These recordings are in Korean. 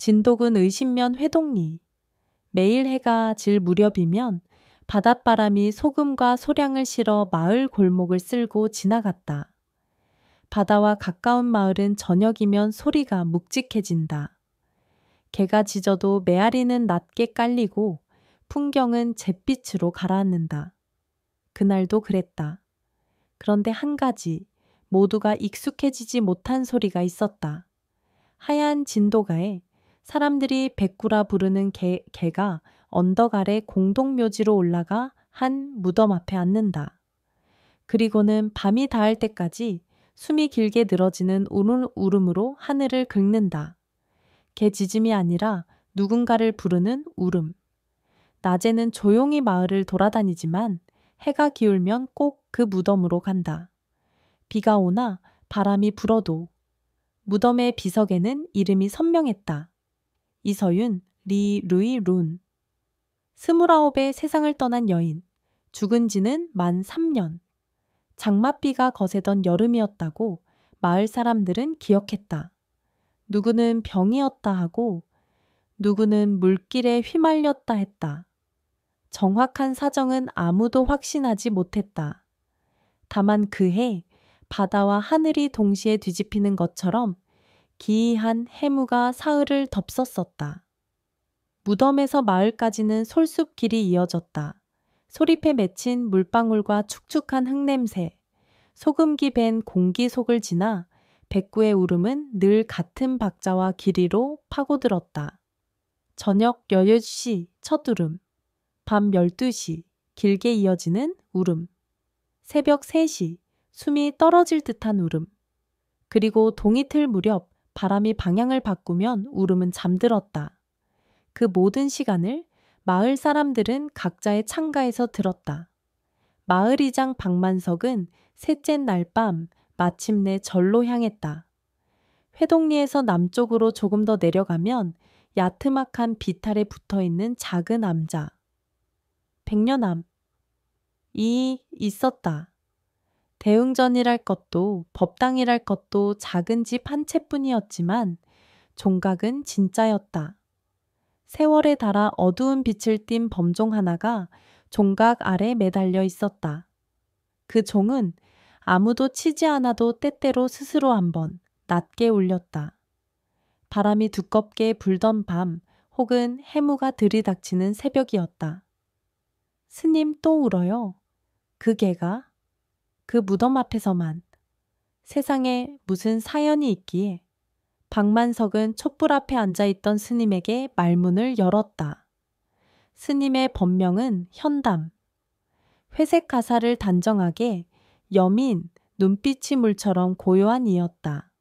진도군 의신면 회동리. 매일 해가 질 무렵이면 바닷바람이 소금과 소량을 실어 마을 골목을 쓸고 지나갔다. 바다와 가까운 마을은 저녁이면 소리가 묵직해진다. 개가 짖어도 메아리는 낮게 깔리고 풍경은 잿빛으로 가라앉는다. 그날도 그랬다. 그런데 한 가지 모두가 익숙해지지 못한 소리가 있었다. 하얀 진도가에 사람들이 백구라 부르는 개가 언덕 아래 공동묘지로 올라가 한 무덤 앞에 앉는다. 그리고는 밤이 닿을 때까지 숨이 길게 늘어지는 울음으로 하늘을 긁는다. 개 짖음이 아니라 누군가를 부르는 울음. 낮에는 조용히 마을을 돌아다니지만 해가 기울면 꼭 그 무덤으로 간다. 비가 오나 바람이 불어도 무덤의 비석에는 이름이 선명했다. 이서윤, 리 루이 룬. 29에 세상을 떠난 여인. 죽은 지는 만 3년. 장맛비가 거세던 여름이었다고 마을 사람들은 기억했다. 누구는 병이었다 하고 누구는 물길에 휘말렸다 했다. 정확한 사정은 아무도 확신하지 못했다. 다만 그해 바다와 하늘이 동시에 뒤집히는 것처럼 기이한 해무가 사흘을 덮섰었다. 무덤에서 마을까지는 솔숲 길이 이어졌다. 소립에 맺힌 물방울과 축축한 흙냄새, 소금기 밴 공기 속을 지나 백구의 울음은 늘 같은 박자와 길이로 파고들었다. 저녁 10시 첫 울음, 밤 12시 길게 이어지는 울음, 새벽 3시 숨이 떨어질 듯한 울음, 그리고 동이틀 무렵 바람이 방향을 바꾸면 울음은 잠들었다. 그 모든 시간을 마을 사람들은 각자의 창가에서 들었다. 마을이장 박만석은 셋째 날 밤 마침내 절로 향했다. 회동리에서 남쪽으로 조금 더 내려가면 야트막한 비탈에 붙어있는 작은 암자. 백년암. 있었다. 대웅전이랄 것도 법당이랄 것도 작은 집 한 채뿐이었지만 종각은 진짜였다. 세월에 닳아 어두운 빛을 띤 범종 하나가 종각 아래 매달려 있었다. 그 종은 아무도 치지 않아도 때때로 스스로 한번 낮게 울렸다. 바람이 두껍게 불던 밤 혹은 해무가 들이닥치는 새벽이었다. 스님 또 울어요. 그 개가 그 무덤 앞에서만. 세상에 무슨 사연이 있기에 박만석은 촛불 앞에 앉아있던 스님에게 말문을 열었다. 스님의 법명은 현담. 회색 가사를 단정하게 여민, 눈빛이 물처럼 고요한 이였다.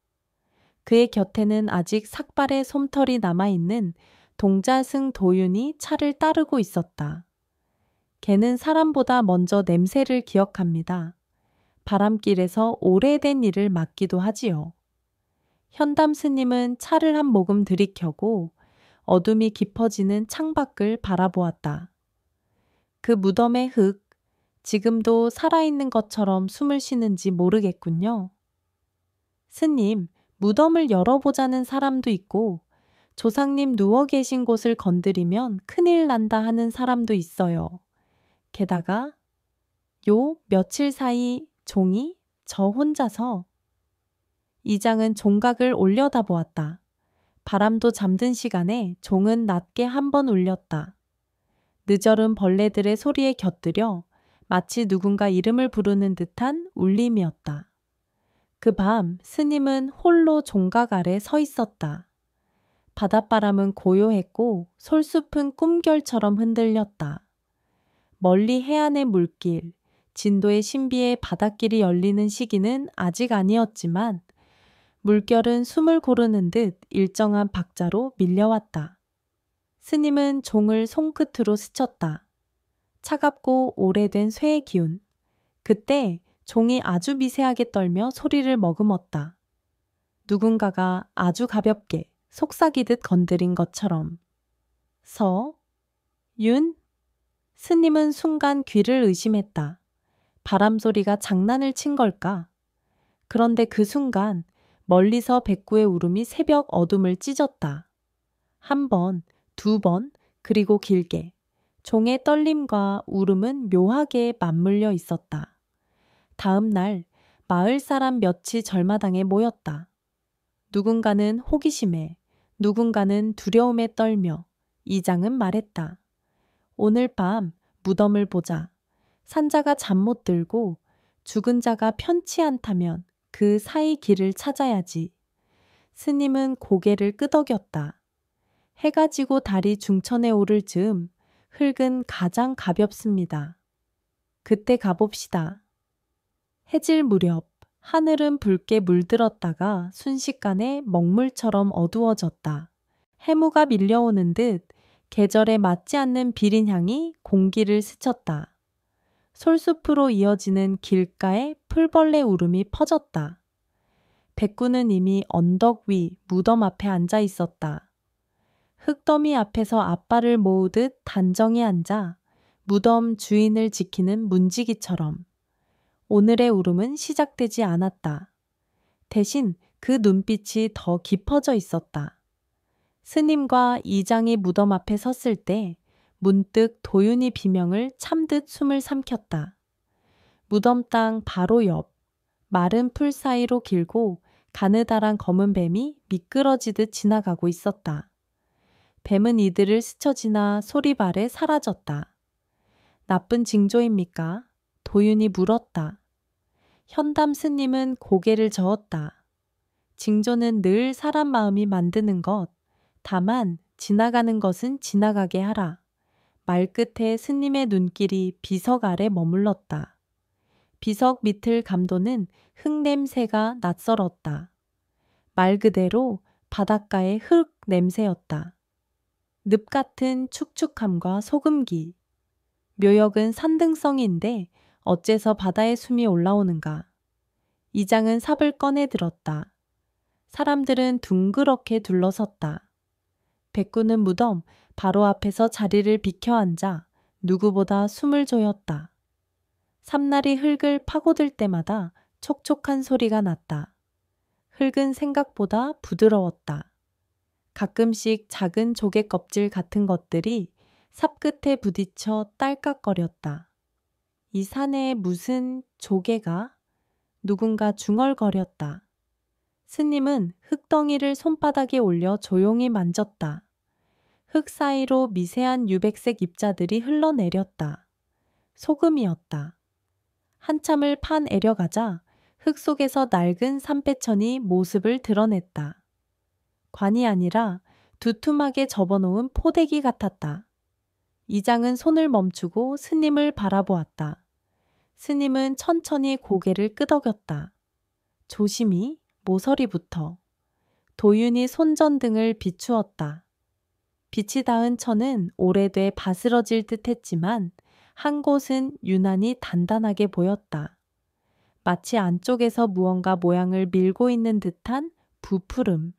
그의 곁에는 아직 삭발의 솜털이 남아있는 동자승 도윤이 차를 따르고 있었다. 개는 사람보다 먼저 냄새를 기억합니다. 바람길에서 오래된 일을 맡기도 하지요. 현담 스님은 차를 한 모금 들이켜고 어둠이 깊어지는 창밖을 바라보았다. 그 무덤의 흙, 지금도 살아있는 것처럼 숨을 쉬는지 모르겠군요. 스님, 무덤을 열어보자는 사람도 있고 조상님 누워 계신 곳을 건드리면 큰일 난다 하는 사람도 있어요. 게다가 며칠 사이 종이 저 혼자서 이장은 종각을 올려다보았다. 바람도 잠든 시간에 종은 낮게 한 번 울렸다. 늦어른 벌레들의 소리에 곁들여 마치 누군가 이름을 부르는 듯한 울림이었다. 그 밤 스님은 홀로 종각 아래 서 있었다. 바닷바람은 고요했고 솔숲은 꿈결처럼 흔들렸다. 멀리 해안의 물길, 진도의 신비의 바닷길이 열리는 시기는 아직 아니었지만 물결은 숨을 고르는 듯 일정한 박자로 밀려왔다. 스님은 종을 손끝으로 스쳤다. 차갑고 오래된 쇠의 기운. 그때 종이 아주 미세하게 떨며 소리를 머금었다. 누군가가 아주 가볍게 속삭이듯 건드린 것처럼. 윤? 스님은 순간 귀를 의심했다. 바람소리가 장난을 친 걸까? 그런데 그 순간 멀리서 백구의 울음이 새벽 어둠을 찢었다. 한 번, 두 번, 그리고 길게. 종의 떨림과 울음은 묘하게 맞물려 있었다. 다음 날 마을 사람 몇이 절마당에 모였다. 누군가는 호기심에, 누군가는 두려움에 떨며 이장은 말했다. 오늘 밤 무덤을 보자. 산자가 잠 못 들고 죽은 자가 편치 않다면 그 사이 길을 찾아야지. 스님은 고개를 끄덕였다. 해가 지고 달이 중천에 오를 즈음 흙은 가장 가볍습니다. 그때 가봅시다. 해질 무렵 하늘은 붉게 물들었다가 순식간에 먹물처럼 어두워졌다. 해무가 밀려오는 듯 계절에 맞지 않는 비린 향이 공기를 스쳤다. 솔숲으로 이어지는 길가에 풀벌레 울음이 퍼졌다. 백구는 이미 언덕 위 무덤 앞에 앉아 있었다. 흙더미 앞에서 앞발을 모으듯 단정히 앉아 무덤 주인을 지키는 문지기처럼. 오늘의 울음은 시작되지 않았다. 대신 그 눈빛이 더 깊어져 있었다. 스님과 이장이 무덤 앞에 섰을 때 문득 도윤이 비명을 참듯 숨을 삼켰다. 무덤 땅 바로 옆, 마른 풀 사이로 길고 가느다란 검은 뱀이 미끄러지듯 지나가고 있었다. 뱀은 이들을 스쳐 지나 소리발에 사라졌다. 나쁜 징조입니까? 도윤이 물었다. 현담 스님은 고개를 저었다. 징조는 늘 사람 마음이 만드는 것, 다만 지나가는 것은 지나가게 하라. 말끝에 스님의 눈길이 비석 아래 머물렀다. 비석 밑을 감도는 흙냄새가 낯설었다. 말 그대로 바닷가의 흙 냄새였다. 늪 같은 축축함과 소금기. 묘역은 산등성인데 어째서 바다의 숨이 올라오는가. 이장은 삽을 꺼내 들었다. 사람들은 둥그렇게 둘러섰다. 백구는 무덤 바로 앞에서 자리를 비켜 앉아 누구보다 숨을 조였다. 삼날이 흙을 파고들 때마다 촉촉한 소리가 났다. 흙은 생각보다 부드러웠다. 가끔씩 작은 조개 껍질 같은 것들이 삽 끝에 부딪혀 딸깍거렸다. 이 산에 무슨 조개가? 누군가 중얼거렸다. 스님은 흙덩이를 손바닥에 올려 조용히 만졌다. 흙 사이로 미세한 유백색 입자들이 흘러내렸다. 소금이었다. 한참을 파내려가자 흙 속에서 낡은 삼배천이 모습을 드러냈다. 관이 아니라 두툼하게 접어놓은 포대기 같았다. 이장은 손을 멈추고 스님을 바라보았다. 스님은 천천히 고개를 끄덕였다. 조심히 모서리부터. 도윤이 손전등을 비추었다. 빛이 닿은 천은 오래돼 바스러질 듯 했지만 한 곳은 유난히 단단하게 보였다. 마치 안쪽에서 무언가 모양을 밀고 있는 듯한 부푸름.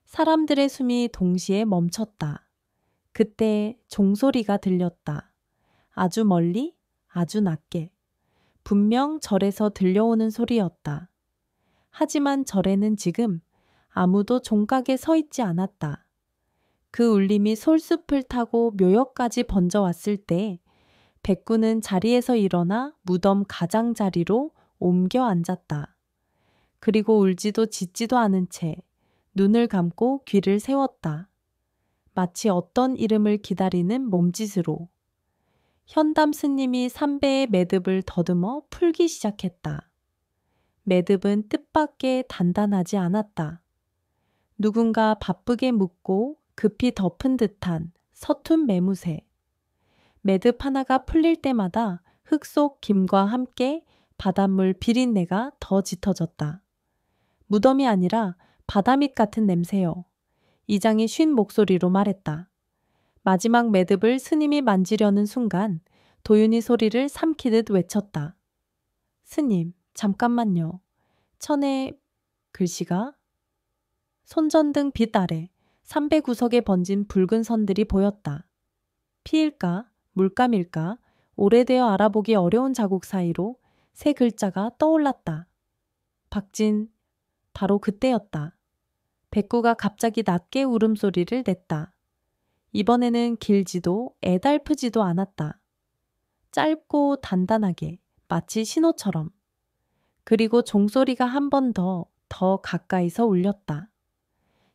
사람들의 숨이 동시에 멈췄다. 그때 종소리가 들렸다. 아주 멀리, 아주 낮게. 분명 절에서 들려오는 소리였다. 하지만 절에는 지금 아무도 종각에 서 있지 않았다. 그 울림이 솔숲을 타고 묘역까지 번져왔을 때 백구는 자리에서 일어나 무덤 가장자리로 옮겨 앉았다. 그리고 울지도 짖지도 않은 채 눈을 감고 귀를 세웠다. 마치 어떤 이름을 기다리는 몸짓으로. 현담 스님이 삼배의 매듭을 더듬어 풀기 시작했다. 매듭은 뜻밖의 단단하지 않았다. 누군가 바쁘게 묶고 급히 덮은 듯한 서툰 매무새. 매듭 하나가 풀릴 때마다 흙 속 김과 함께 바닷물 비린내가 더 짙어졌다. 무덤이 아니라 바다밑 같은 냄새요. 이장이 쉰 목소리로 말했다. 마지막 매듭을 스님이 만지려는 순간 도윤이 소리를 삼키듯 외쳤다. 스님, 잠깐만요. 천에 글씨가? 손전등 빛 아래 300구석에 번진 붉은 선들이 보였다. 피일까? 물감일까? 오래되어 알아보기 어려운 자국 사이로 세 글자가 떠올랐다. 박진, 바로 그때였다. 백구가 갑자기 낮게 울음소리를 냈다. 이번에는 길지도 애달프지도 않았다. 짧고 단단하게 마치 신호처럼. 그리고 종소리가 한 번 더 가까이서 울렸다.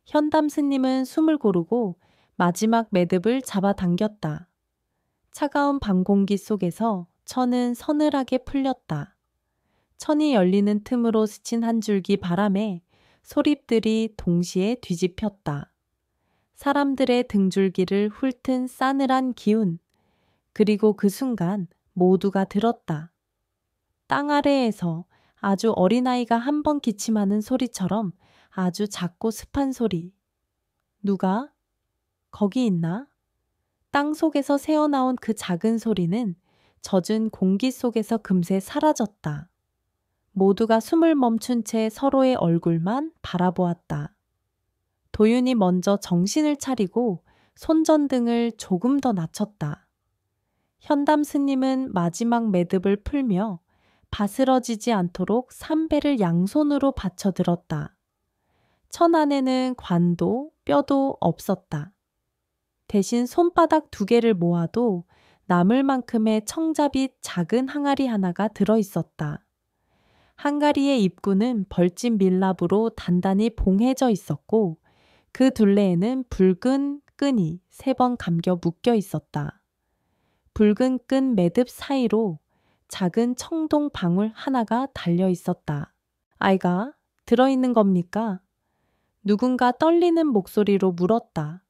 현담 스님은 숨을 고르고 마지막 매듭을 잡아당겼다. 차가운 밤 공기 속에서 천은 서늘하게 풀렸다. 천이 열리는 틈으로 스친 한 줄기 바람에 소립들이 동시에 뒤집혔다. 사람들의 등줄기를 훑은 싸늘한 기운, 그리고 그 순간 모두가 들었다. 땅 아래에서 아주 어린아이가 한 번 기침하는 소리처럼 아주 작고 습한 소리. 누가? 거기 있나? 땅 속에서 새어나온 그 작은 소리는 젖은 공기 속에서 금세 사라졌다. 모두가 숨을 멈춘 채 서로의 얼굴만 바라보았다. 도윤이 먼저 정신을 차리고 손전등을 조금 더 낮췄다. 현담 스님은 마지막 매듭을 풀며 바스러지지 않도록 삼배를 양손으로 받쳐들었다. 천 안에는 관도 뼈도 없었다. 대신 손바닥 2개를 모아도 남을 만큼의 청잡이 작은 항아리 하나가 들어있었다. 항아리의 입구는 벌집 밀랍으로 단단히 봉해져 있었고 그 둘레에는 붉은 끈이 3번 감겨 묶여 있었다. 붉은 끈 매듭 사이로 작은 청동 방울 하나가 달려 있었다. 아이가 들어있는 겁니까? 누군가 떨리는 목소리로 물었다.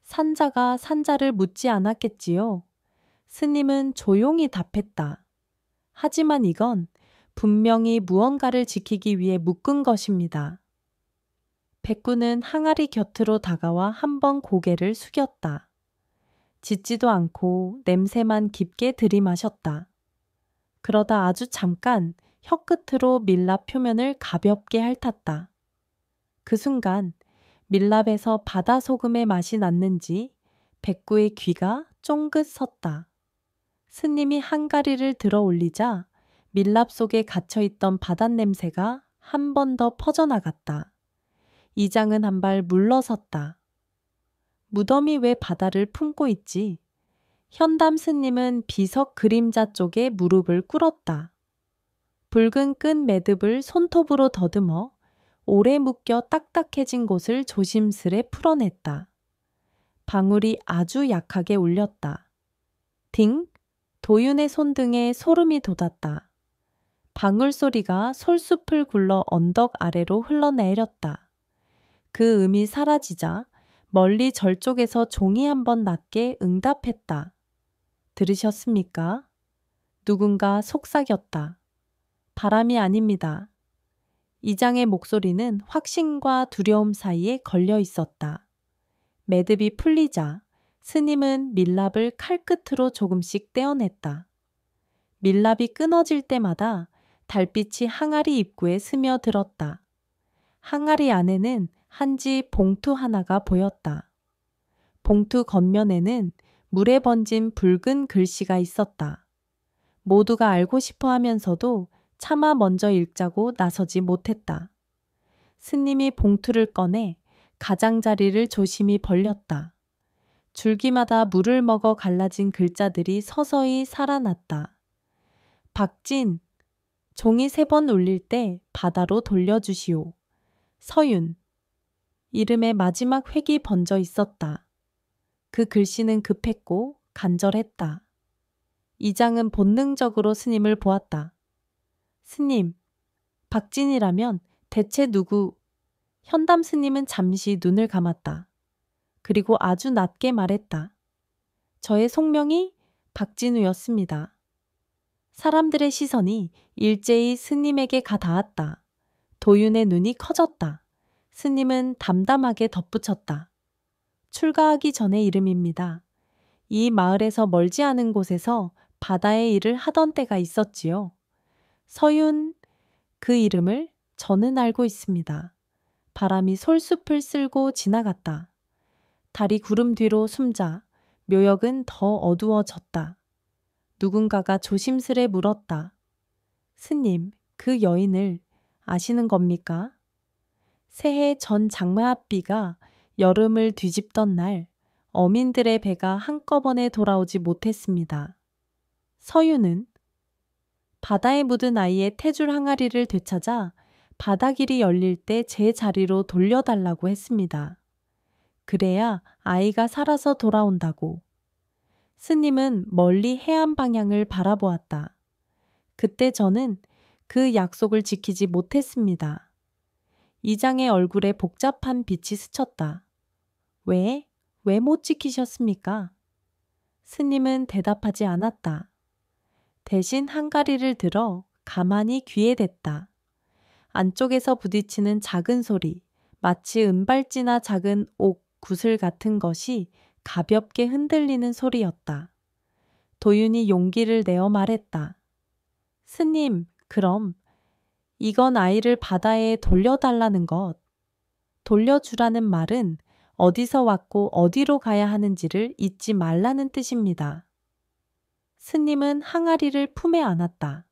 산자가 산자를 묻지 않았겠지요. 스님은 조용히 답했다. 하지만 이건 분명히 무언가를 지키기 위해 묶은 것입니다. 백구는 항아리 곁으로 다가와 한 번 고개를 숙였다. 짖지도 않고 냄새만 깊게 들이마셨다. 그러다 아주 잠깐 혀끝으로 밀랍 표면을 가볍게 핥았다. 그 순간 밀랍에서 바다 소금의 맛이 났는지 백구의 귀가 쫑긋 섰다. 스님이 항아리를 들어 올리자 밀랍 속에 갇혀있던 바닷냄새가 한 번 더 퍼져나갔다. 이장은 한 발 물러섰다. 무덤이 왜 바다를 품고 있지? 현담 스님은 비석 그림자 쪽에 무릎을 꿇었다. 붉은 끈 매듭을 손톱으로 더듬어 오래 묶여 딱딱해진 곳을 조심스레 풀어냈다. 방울이 아주 약하게 울렸다. 딩! 도윤의 손등에 소름이 돋았다. 방울 소리가 솔숲을 굴러 언덕 아래로 흘러내렸다. 그 음이 사라지자 멀리 절쪽에서 종이 한 번 낮게 응답했다. 들으셨습니까? 누군가 속삭였다. 바람이 아닙니다. 이장의 목소리는 확신과 두려움 사이에 걸려 있었다. 매듭이 풀리자 스님은 밀랍을 칼끝으로 조금씩 떼어냈다. 밀랍이 끊어질 때마다 달빛이 항아리 입구에 스며들었다. 항아리 안에는 한지 봉투 하나가 보였다. 봉투 겉면에는 물에 번진 붉은 글씨가 있었다. 모두가 알고 싶어 하면서도 차마 먼저 읽자고 나서지 못했다. 스님이 봉투를 꺼내 가장자리를 조심히 벌렸다. 줄기마다 물을 먹어 갈라진 글자들이 서서히 살아났다. 박진, 종이 3번 울릴 때 바다로 돌려주시오. 서윤. 이름의 마지막 획이 번져 있었다. 그 글씨는 급했고 간절했다. 이장은 본능적으로 스님을 보았다. 스님, 박진이라면 대체 누구? 현담 스님은 잠시 눈을 감았다. 그리고 아주 낮게 말했다. 저의 속명이 박진우였습니다. 사람들의 시선이 일제히 스님에게 가 닿았다. 도윤의 눈이 커졌다. 스님은 담담하게 덧붙였다. 출가하기 전의 이름입니다. 이 마을에서 멀지 않은 곳에서 바다의 일을 하던 때가 있었지요. 서윤, 그 이름을 저는 알고 있습니다. 바람이 솔숲을 쓸고 지나갔다. 달이 구름 뒤로 숨자 묘역은 더 어두워졌다. 누군가가 조심스레 물었다. 스님, 그 여인을 아시는 겁니까? 새해 전 장맛비가 여름을 뒤집던 날 어민들의 배가 한꺼번에 돌아오지 못했습니다. 서유는 바다에 묻은 아이의 태줄 항아리를 되찾아 바다길이 열릴 때 제 자리로 돌려달라고 했습니다. 그래야 아이가 살아서 돌아온다고. 스님은 멀리 해안 방향을 바라보았다. 그때 저는 그 약속을 지키지 못했습니다. 이장의 얼굴에 복잡한 빛이 스쳤다. 왜 못 지키셨습니까? 스님은 대답하지 않았다. 대신 항아리를 들어 가만히 귀에 댔다. 안쪽에서 부딪히는 작은 소리, 마치 은발찌나 작은 옥, 구슬 같은 것이 가볍게 흔들리는 소리였다. 도윤이 용기를 내어 말했다. 스님, 그럼 이건 아이를 바다에 돌려달라는 것. 돌려주라는 말은 어디서 왔고 어디로 가야 하는지를 잊지 말라는 뜻입니다. 스님은 항아리를 품에 안았다.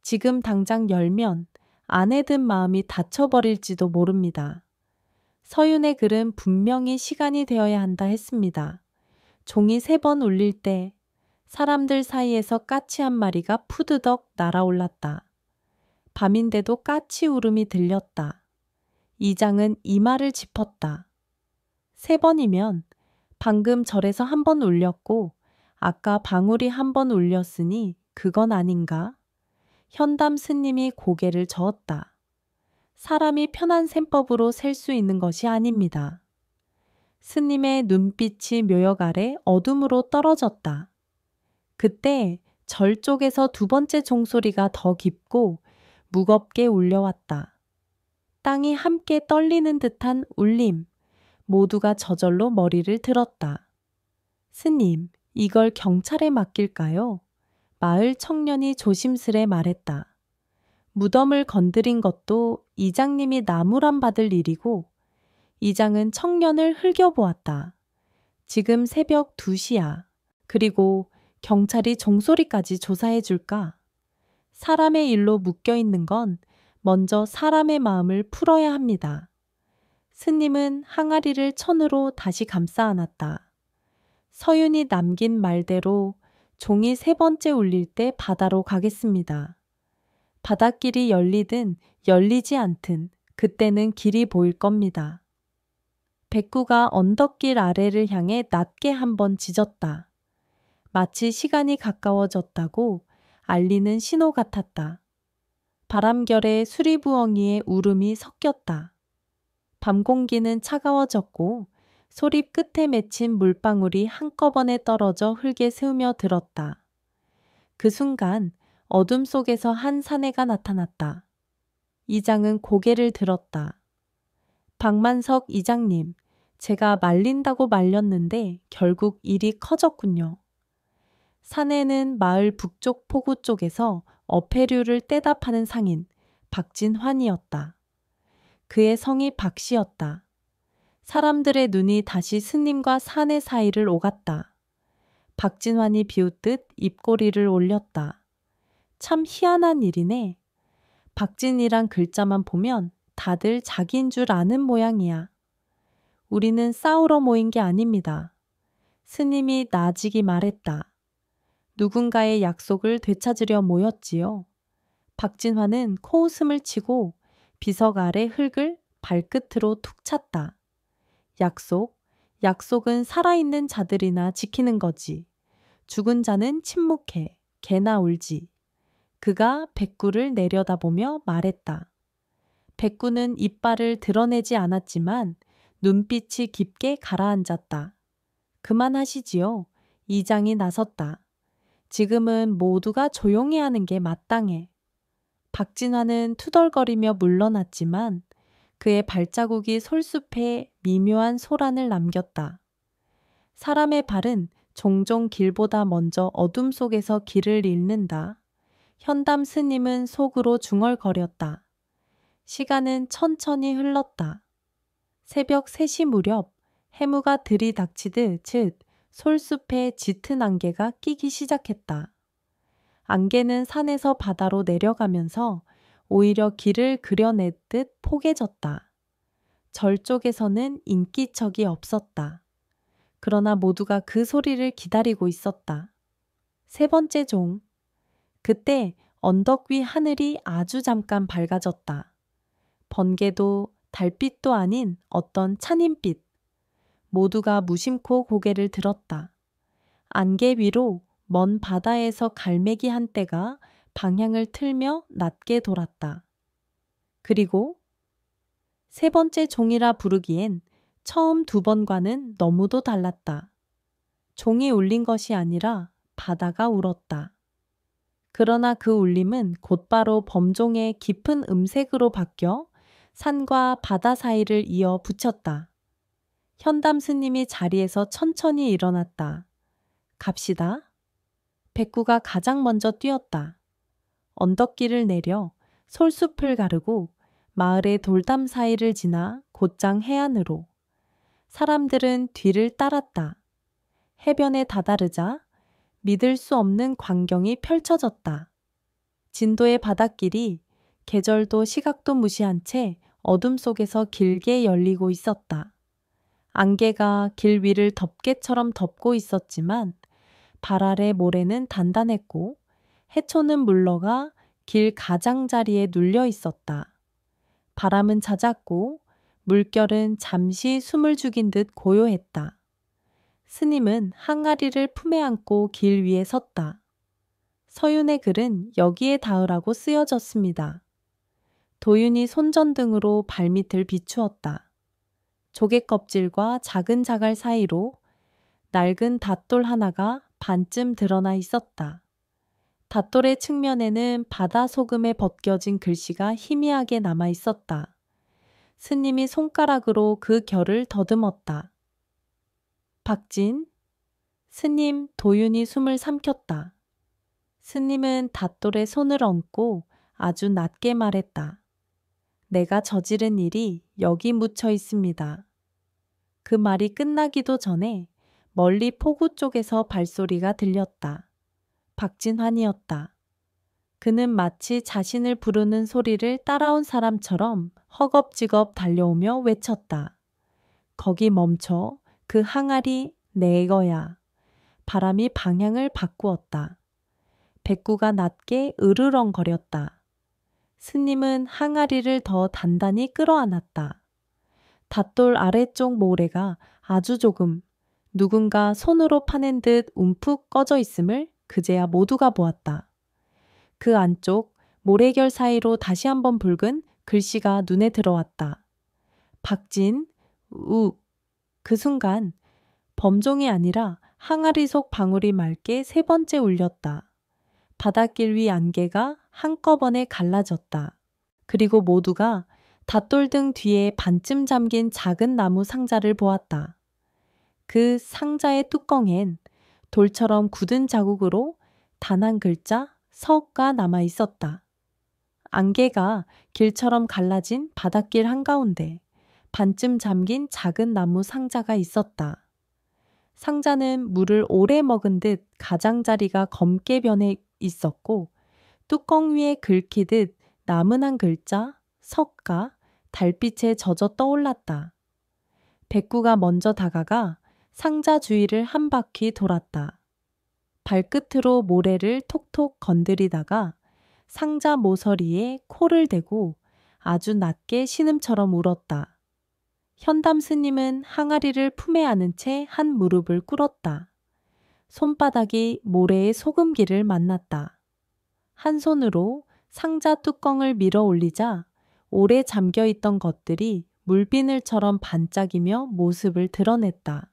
지금 당장 열면 안에 든 마음이 닫혀버릴지도 모릅니다. 서윤의 글은 분명히 시간이 되어야 한다 했습니다. 종이 3번 울릴 때 사람들 사이에서 까치 한 마리가 푸드덕 날아올랐다. 밤인데도 까치 울음이 들렸다. 이장은 이마를 짚었다. 3번이면 방금 절에서 1번 울렸고 아까 방울이 1번 울렸으니 그건 아닌가? 현담 스님이 고개를 저었다. 사람이 편한 셈법으로 셀 수 있는 것이 아닙니다. 스님의 눈빛이 묘역 아래 어둠으로 떨어졌다. 그때 절 쪽에서 2번째 종소리가 더 깊고 무겁게 울려왔다. 땅이 함께 떨리는 듯한 울림. 모두가 저절로 머리를 들었다. 스님, 이걸 경찰에 맡길까요? 마을 청년이 조심스레 말했다. 무덤을 건드린 것도 이장님이 나무란 받을 일이고 이장은 청년을 흘겨보았다. 지금 새벽 2시야. 그리고 경찰이 종소리까지 조사해 줄까? 사람의 일로 묶여있는 건 먼저 사람의 마음을 풀어야 합니다. 스님은 항아리를 천으로 다시 감싸 안았다. 서윤이 남긴 말대로 종이 3번째 울릴 때 바다로 가겠습니다. 바닷길이 열리든 열리지 않든 그때는 길이 보일 겁니다. 백구가 언덕길 아래를 향해 낮게 1번 짖었다. 마치 시간이 가까워졌다고 알리는 신호 같았다. 바람결에 수리부엉이의 울음이 섞였다. 밤 공기는 차가워졌고 소립 끝에 맺힌 물방울이 한꺼번에 떨어져 흙에 스며 들었다. 그 순간 어둠 속에서 한 사내가 나타났다. 이장은 고개를 들었다. 박만석 이장님, 제가 말린다고 말렸는데 결국 일이 커졌군요. 사내는 마을 북쪽 포구 쪽에서 어패류를 떼다 파는 상인 박진환이었다. 그의 성이 박씨였다. 사람들의 눈이 다시 스님과 사내 사이를 오갔다. 박진환이 비웃듯 입꼬리를 올렸다. 참 희한한 일이네. 박진이란 글자만 보면 다들 자기인 줄 아는 모양이야. 우리는 싸우러 모인 게 아닙니다. 스님이 나아지기 말했다. 누군가의 약속을 되찾으려 모였지요. 박진환은 코웃음을 치고 비석 아래 흙을 발끝으로 툭 찼다. 약속은 살아있는 자들이나 지키는 거지. 죽은 자는 침묵해, 개나 울지. 그가 백구를 내려다보며 말했다. 백구는 이빨을 드러내지 않았지만 눈빛이 깊게 가라앉았다. 그만하시지요. 이장이 나섰다. 지금은 모두가 조용히 하는 게 마땅해. 박진환은 투덜거리며 물러났지만 그의 발자국이 솔숲에 미묘한 소란을 남겼다. 사람의 발은 종종 길보다 먼저 어둠 속에서 길을 잃는다. 현담 스님은 속으로 중얼거렸다. 시간은 천천히 흘렀다. 새벽 3시 무렵 해무가 들이닥치듯 솔숲에 짙은 안개가 끼기 시작했다. 안개는 산에서 바다로 내려가면서 오히려 길을 그려냈듯 포개졌다. 절 쪽에서는 인기척이 없었다. 그러나 모두가 그 소리를 기다리고 있었다. 세 번째 종. 그때 언덕 위 하늘이 아주 잠깐 밝아졌다. 번개도 달빛도 아닌 어떤 찬인빛. 모두가 무심코 고개를 들었다. 안개 위로 먼 바다에서 갈매기 한 떼가 방향을 틀며 낮게 돌았다. 그리고 세 번째 종이라 부르기엔 처음 두 번과는 너무도 달랐다. 종이 울린 것이 아니라 바다가 울었다. 그러나 그 울림은 곧바로 범종의 깊은 음색으로 바뀌어 산과 바다 사이를 이어 붙였다. 현담 스님이 자리에서 천천히 일어났다. 갑시다. 백구가 가장 먼저 뛰었다. 언덕길을 내려 솔숲을 가르고 마을의 돌담 사이를 지나 곧장 해안으로. 사람들은 뒤를 따랐다. 해변에 다다르자 믿을 수 없는 광경이 펼쳐졌다. 진도의 바닷길이 계절도 시각도 무시한 채 어둠 속에서 길게 열리고 있었다. 안개가 길 위를 덮개처럼 덮고 있었지만 발 아래 모래는 단단했고 해초는 물러가 길 가장자리에 눌려 있었다. 바람은 잦았고 물결은 잠시 숨을 죽인 듯 고요했다. 스님은 항아리를 품에 안고 길 위에 섰다. 서윤의 글은 여기에 닿으라고 쓰여졌습니다. 도윤이 손전등으로 발밑을 비추었다. 조개 껍질과 작은 자갈 사이로 낡은 닷돌 하나가 반쯤 드러나 있었다. 닷돌의 측면에는 바다 소금에 벗겨진 글씨가 희미하게 남아 있었다. 스님이 손가락으로 그 결을 더듬었다. 박진, 스님 도윤이 숨을 삼켰다. 스님은 닷돌에 손을 얹고 아주 낮게 말했다. 내가 저지른 일이 여기 묻혀 있습니다. 그 말이 끝나기도 전에 멀리 포구 쪽에서 발소리가 들렸다. 박진환이었다. 그는 마치 자신을 부르는 소리를 따라온 사람처럼 허겁지겁 달려오며 외쳤다. 거기 멈춰. 그 항아리 내 거야. 바람이 방향을 바꾸었다. 백구가 낮게 으르렁거렸다. 스님은 항아리를 더 단단히 끌어안았다. 닷돌 아래쪽 모래가 아주 조금 누군가 손으로 파낸 듯 움푹 꺼져 있음을 그제야 모두가 보았다. 그 안쪽 모래결 사이로 다시 한번 붉은 글씨가 눈에 들어왔다. 박진, 욱. 그 순간 범종이 아니라 항아리 속 방울이 맑게 세 번째 울렸다. 바닷길 위 안개가 한꺼번에 갈라졌다. 그리고 모두가 닷돌 등 뒤에 반쯤 잠긴 작은 나무 상자를 보았다. 그 상자의 뚜껑엔 돌처럼 굳은 자국으로 단 한 글자 석가 남아 있었다. 안개가 길처럼 갈라진 바닷길 한가운데 반쯤 잠긴 작은 나무 상자가 있었다. 상자는 물을 오래 먹은 듯 가장자리가 검게 변해 있었고 뚜껑 위에 긁히듯 남은 한 글자 석가 달빛에 젖어 떠올랐다. 백구가 먼저 다가가 상자 주위를 한 바퀴 돌았다. 발끝으로 모래를 톡톡 건드리다가 상자 모서리에 코를 대고 아주 낮게 신음처럼 울었다. 현담 스님은 항아리를 품에 안은 채 한 무릎을 꿇었다. 손바닥이 모래의 소금기를 만났다. 한 손으로 상자 뚜껑을 밀어 올리자 오래 잠겨있던 것들이 물비늘처럼 반짝이며 모습을 드러냈다.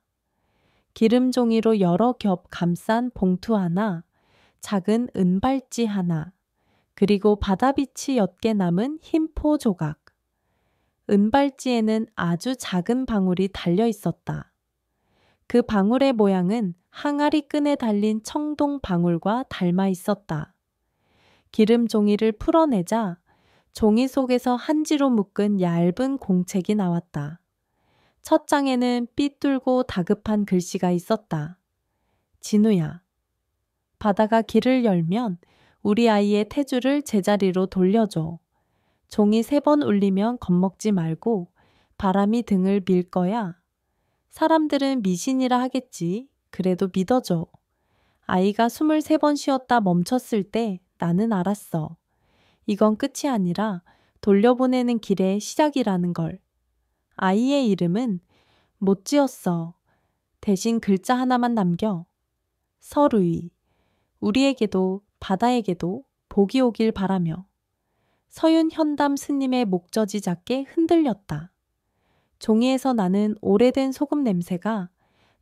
기름 종이로 여러 겹 감싼 봉투 하나, 작은 은발찌 하나, 그리고 바다빛이 옅게 남은 흰포 조각. 은발찌에는 아주 작은 방울이 달려 있었다. 그 방울의 모양은 항아리 끈에 달린 청동 방울과 닮아 있었다. 기름 종이를 풀어내자 종이 속에서 한지로 묶은 얇은 공책이 나왔다. 첫 장에는 삐뚤고 다급한 글씨가 있었다. 진우야, 바다가 길을 열면 우리 아이의 태주를 제자리로 돌려줘. 종이 3번 울리면 겁먹지 말고 바람이 등을 밀 거야. 사람들은 미신이라 하겠지. 그래도 믿어줘. 아이가 23번 쉬었다 멈췄을 때 나는 알았어. 이건 끝이 아니라 돌려보내는 길의 시작이라는 걸. 아이의 이름은 못 지었어. 대신 글자 하나만 남겨. 서루이. 우리에게도 바다에게도 복이 오길 바라며. 서윤 현담 스님의 목젖이 작게 흔들렸다. 종이에서 나는 오래된 소금 냄새가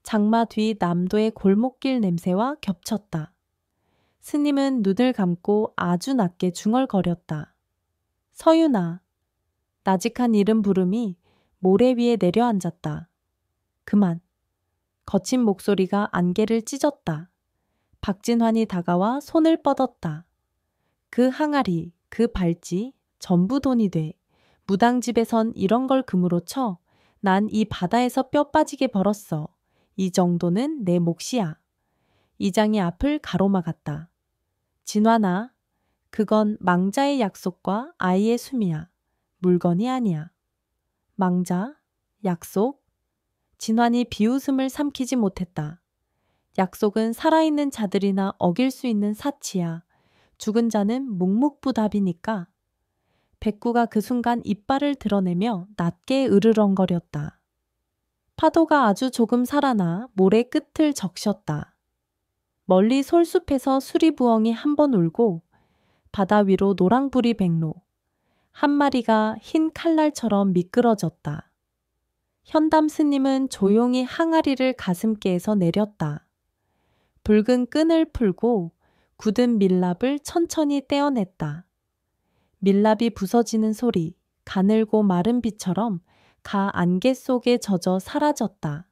장마 뒤 남도의 골목길 냄새와 겹쳤다. 스님은 눈을 감고 아주 낮게 중얼거렸다. 서윤아. 나직한 이름 부름이 모래 위에 내려앉았다. 그만. 거친 목소리가 안개를 찢었다. 박진환이 다가와 손을 뻗었다. 그 항아리, 그 발찌, 전부 돈이 돼. 무당집에선 이런 걸 금으로 쳐. 난 이 바다에서 뼈 빠지게 벌었어. 이 정도는 내 몫이야. 이장이 앞을 가로막았다. 진환아, 그건 망자의 약속과 아이의 숨이야. 물건이 아니야. 망자? 약속? 진환이 비웃음을 삼키지 못했다. 약속은 살아있는 자들이나 어길 수 있는 사치야. 죽은 자는 묵묵부답이니까. 백구가 그 순간 이빨을 드러내며 낮게 으르렁거렸다. 파도가 아주 조금 살아나 모래 끝을 적셨다. 멀리 솔숲에서 수리부엉이 한 번 울고 바다 위로 노랑부리 백로. 한 마리가 흰 칼날처럼 미끄러졌다. 현담 스님은 조용히 항아리를 가슴께에서 내렸다. 붉은 끈을 풀고 굳은 밀랍을 천천히 떼어냈다. 밀랍이 부서지는 소리, 가늘고 마른 빛처럼 가 안개 속에 젖어 사라졌다.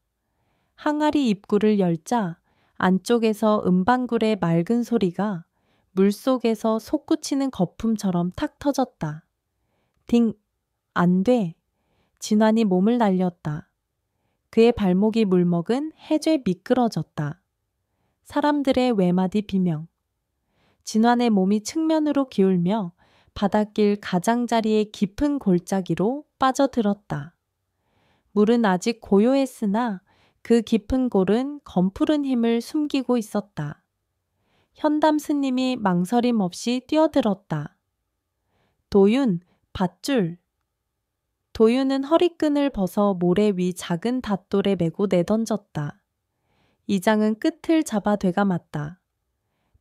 항아리 입구를 열자 안쪽에서 은방굴의 맑은 소리가 물속에서 솟구치는 거품처럼 탁 터졌다. 딩! 안 돼! 진환이 몸을 날렸다. 그의 발목이 물먹은 해죄 미끄러졌다. 사람들의 외마디 비명. 진환의 몸이 측면으로 기울며 바닷길 가장자리의 깊은 골짜기로 빠져들었다. 물은 아직 고요했으나 그 깊은 골은 검푸른 힘을 숨기고 있었다. 현담 스님이 망설임 없이 뛰어들었다. 도윤, 밧줄. 도윤은 허리끈을 벗어 모래 위 작은 닷돌에 메고 내던졌다. 이장은 끝을 잡아 되감았다.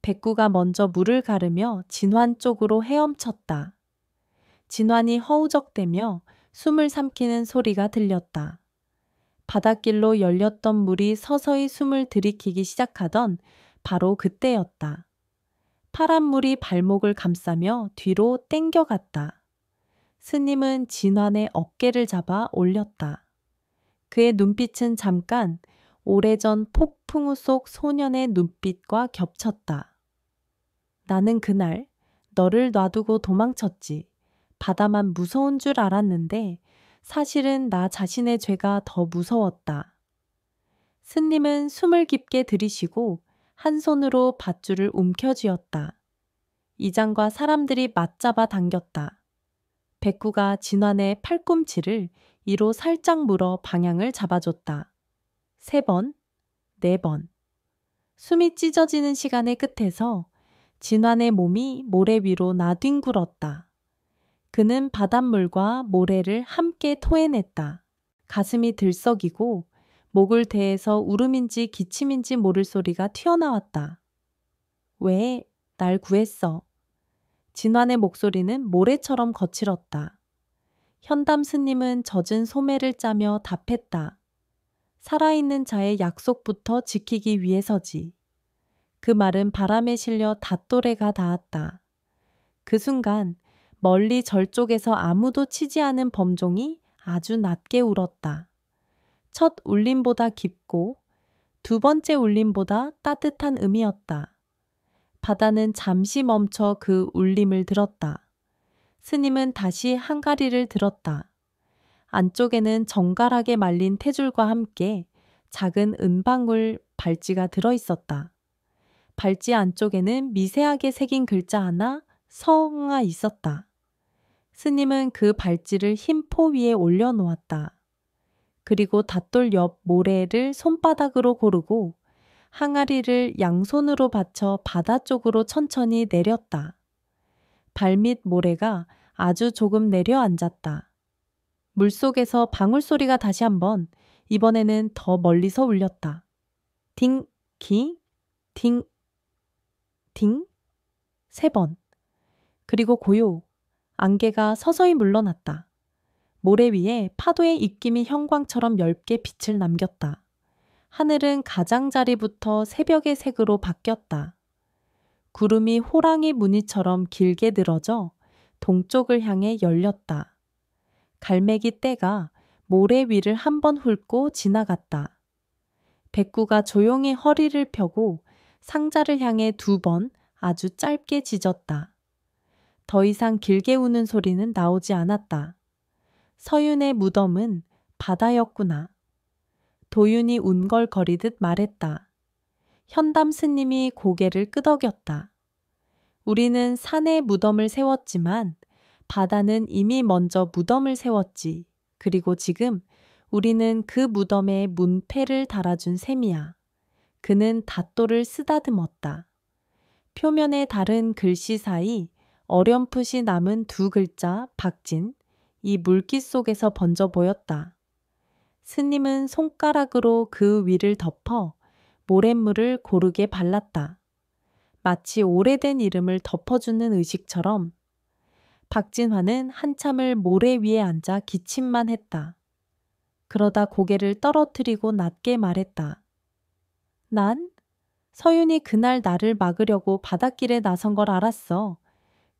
백구가 먼저 물을 가르며 진환 쪽으로 헤엄쳤다. 진환이 허우적대며 숨을 삼키는 소리가 들렸다. 바닷길로 열렸던 물이 서서히 숨을 들이키기 시작하던 바로 그때였다. 파란 물이 발목을 감싸며 뒤로 땡겨갔다. 스님은 진환의 어깨를 잡아 올렸다. 그의 눈빛은 잠깐 오래전 폭풍우 속 소년의 눈빛과 겹쳤다. 나는 그날 너를 놔두고 도망쳤지. 바다만 무서운 줄 알았는데 사실은 나 자신의 죄가 더 무서웠다. 스님은 숨을 깊게 들이쉬고 한 손으로 밧줄을 움켜쥐었다. 이장과 사람들이 맞잡아 당겼다. 백구가 진환의 팔꿈치를 이로 살짝 물어 방향을 잡아줬다. 3번, 4번. 숨이 찢어지는 시간의 끝에서 진환의 몸이 모래 위로 나뒹굴었다. 그는 바닷물과 모래를 함께 토해냈다. 가슴이 들썩이고 목을 대해서 울음인지 기침인지 모를 소리가 튀어나왔다. 왜 날 구했어? 진환의 목소리는 모래처럼 거칠었다. 현담 스님은 젖은 소매를 짜며 답했다. 살아있는 자의 약속부터 지키기 위해서지. 그 말은 바람에 실려 닷도래가 닿았다. 그 순간 멀리 절 쪽에서 아무도 치지 않은 범종이 아주 낮게 울었다. 첫 울림보다 깊고 두 번째 울림보다 따뜻한 음이었다. 바다는 잠시 멈춰 그 울림을 들었다. 스님은 다시 항아리를 들었다. 안쪽에는 정갈하게 말린 테줄과 함께 작은 은방울 발찌가 들어있었다. 발찌 안쪽에는 미세하게 새긴 글자 하나 서가 있었다. 스님은 그 발찌를 흰 포 위에 올려놓았다. 그리고 닷돌 옆 모래를 손바닥으로 고르고 항아리를 양손으로 받쳐 바다 쪽으로 천천히 내렸다. 발밑 모래가 아주 조금 내려앉았다. 물속에서 방울 소리가 다시 한번, 이번에는 더 멀리서 울렸다. 딩, 기, 딩, 딩, 3번. 그리고 고요. 안개가 서서히 물러났다. 모래 위에 파도의 입김이 형광처럼 엷게 빛을 남겼다. 하늘은 가장자리부터 새벽의 색으로 바뀌었다. 구름이 호랑이 무늬처럼 길게 늘어져 동쪽을 향해 열렸다. 갈매기 떼가 모래 위를 한번 훑고 지나갔다. 백구가 조용히 허리를 펴고 상자를 향해 2번 아주 짧게 짖었다. 더 이상 길게 우는 소리는 나오지 않았다. 서윤의 무덤은 바다였구나. 도윤이 운걸거리듯 말했다. 현담 스님이 고개를 끄덕였다. 우리는 산에 무덤을 세웠지만 바다는 이미 먼저 무덤을 세웠지. 그리고 지금 우리는 그 무덤에 문패를 달아준 셈이야. 그는 닷돌을 쓰다듬었다. 표면에 다른 글씨 사이 어렴풋이 남은 2 글자 박진, 이 물기 속에서 번져 보였다. 스님은 손가락으로 그 위를 덮어 모랫물을 고르게 발랐다. 마치 오래된 이름을 덮어주는 의식처럼. 박진화는 한참을 모래 위에 앉아 기침만 했다. 그러다 고개를 떨어뜨리고 낮게 말했다. 난 서윤이 그날 나를 막으려고 바닷길에 나선 걸 알았어.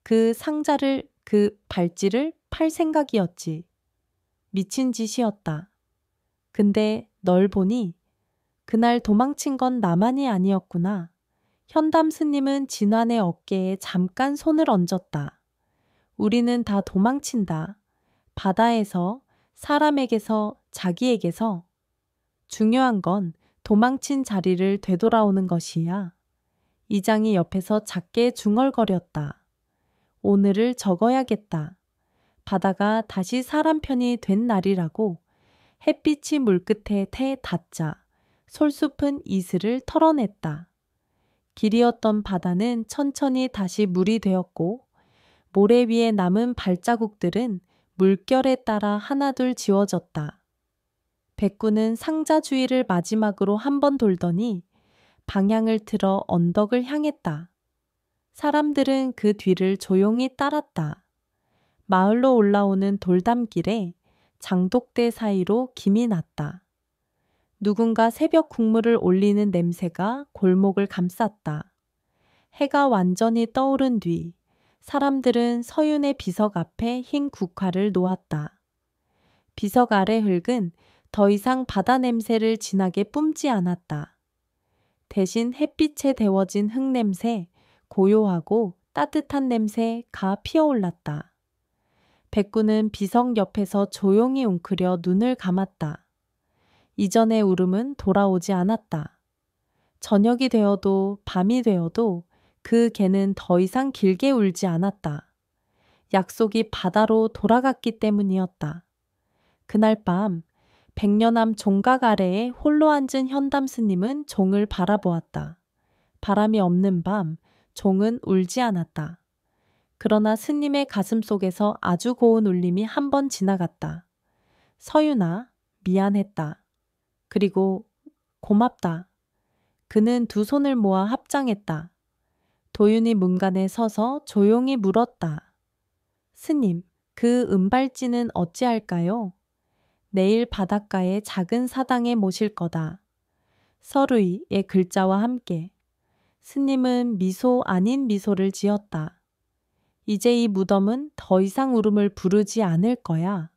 그 상자를, 그 발찌를 팔 생각이었지. 미친 짓이었다. 근데 널 보니 그날 도망친 건 나만이 아니었구나. 현담 스님은 진환의 어깨에 잠깐 손을 얹었다. 우리는 다 도망친다. 바다에서, 사람에게서, 자기에게서. 중요한 건 도망친 자리를 되돌아오는 것이야. 이장이 옆에서 작게 중얼거렸다. 오늘을 적어야겠다. 바다가 다시 사람 편이 된 날이라고. 햇빛이 물끝에 태 닿자 솔깊은 이슬을 털어냈다. 길이었던 바다는 천천히 다시 물이 되었고 모래 위에 남은 발자국들은 물결에 따라 하나둘 지워졌다. 백구는 상자 주위를 마지막으로 한 번 돌더니 방향을 틀어 언덕을 향했다. 사람들은 그 뒤를 조용히 따랐다. 마을로 올라오는 돌담길에 장독대 사이로 김이 났다. 누군가 새벽 국물을 올리는 냄새가 골목을 감쌌다. 해가 완전히 떠오른 뒤 사람들은 서윤의 비석 앞에 흰 국화를 놓았다. 비석 아래 흙은 더 이상 바다 냄새를 진하게 뿜지 않았다. 대신 햇빛에 데워진 흙 냄새, 고요하고 따뜻한 냄새가 피어올랐다. 백구는 비석 옆에서 조용히 웅크려 눈을 감았다. 이전의 울음은 돌아오지 않았다. 저녁이 되어도 밤이 되어도 그 개는 더 이상 길게 울지 않았다. 약속이 바다로 돌아갔기 때문이었다. 그날 밤 백년암 종각 아래에 홀로 앉은 현담 스님은 종을 바라보았다. 바람이 없는 밤 종은 울지 않았다. 그러나 스님의 가슴 속에서 아주 고운 울림이 한 번 지나갔다. 서윤아, 미안했다. 그리고 고맙다. 그는 2 손을 모아 합장했다. 도윤이 문간에 서서 조용히 물었다. 스님, 그 은발찌는 어찌할까요? 내일 바닷가의 작은 사당에 모실 거다. 서루이의 글자와 함께. 스님은 미소 아닌 미소를 지었다. 이제 이 무덤은 더 이상 울음을 부르지 않을 거야.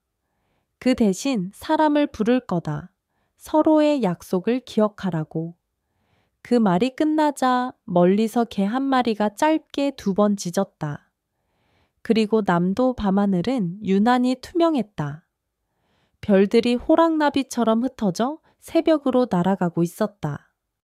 그 대신 사람을 부를 거다. 서로의 약속을 기억하라고. 그 말이 끝나자 멀리서 개 한 마리가 짧게 2번 짖었다. 그리고 남도 밤하늘은 유난히 투명했다. 별들이 호랑나비처럼 흩어져 새벽으로 날아가고 있었다.